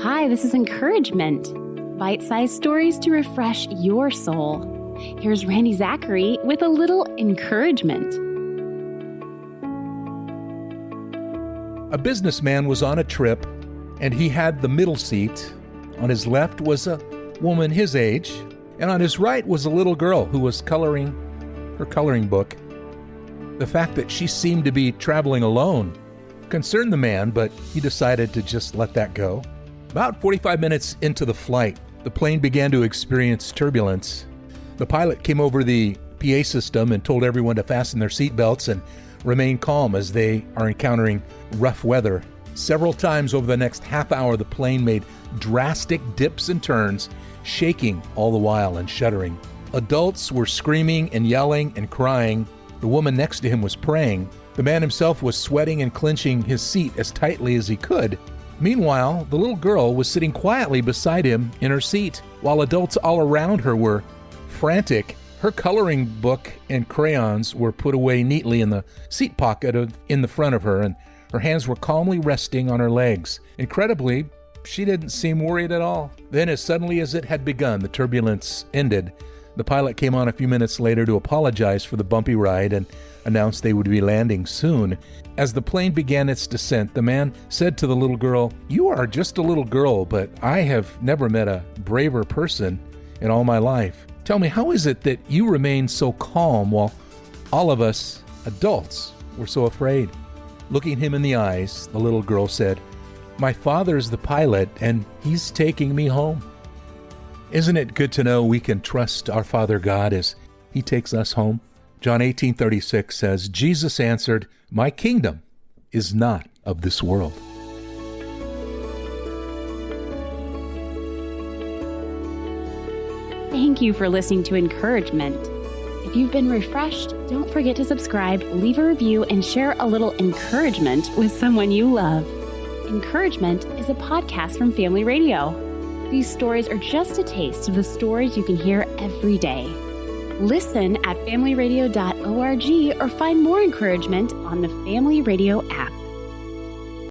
Hi, this is Encouragement, bite-sized stories to refresh your soul. Here's Randy Zachary with a little encouragement. A businessman was on a trip, and he had the middle seat. On his left was a woman his age, and on his right was a little girl who was coloring her coloring book. The fact that she seemed to be traveling alone concerned the man, but he decided to just let that go. About 45 minutes into the flight, the plane began to experience turbulence. The pilot came over the PA system and told everyone to fasten their seatbelts and remain calm as they are encountering rough weather. Several times over the next half hour, the plane made drastic dips and turns, shaking all the while and shuddering. Adults were screaming and yelling and crying. The woman next to him was praying. The man himself was sweating and clenching his seat as tightly as he could. Meanwhile, the little girl was sitting quietly beside him in her seat, while adults all around her were frantic. Her coloring book and crayons were put away neatly in the seat pocket in the front of her, and her hands were calmly resting on her legs. Incredibly, she didn't seem worried at all. Then, as suddenly as it had begun, the turbulence ended. The pilot came on a few minutes later to apologize for the bumpy ride and announced they would be landing soon. As the plane began its descent, the man said to the little girl, "You are just a little girl, but I have never met a braver person in all my life. Tell me, how is it that you remain so calm while all of us adults were so afraid?" Looking him in the eyes, the little girl said, "My father's the pilot, and he's taking me home." Isn't it good to know we can trust our Father God as He takes us home? John 18:36 says, Jesus answered, "My kingdom is not of this world." Thank you for listening to Encouragement. If you've been refreshed, don't forget to subscribe, leave a review, and share a little encouragement with someone you love. Encouragement is a podcast from Family Radio. These stories are just a taste of the stories you can hear every day. Listen at familyradio.org or find more encouragement on the Family Radio app.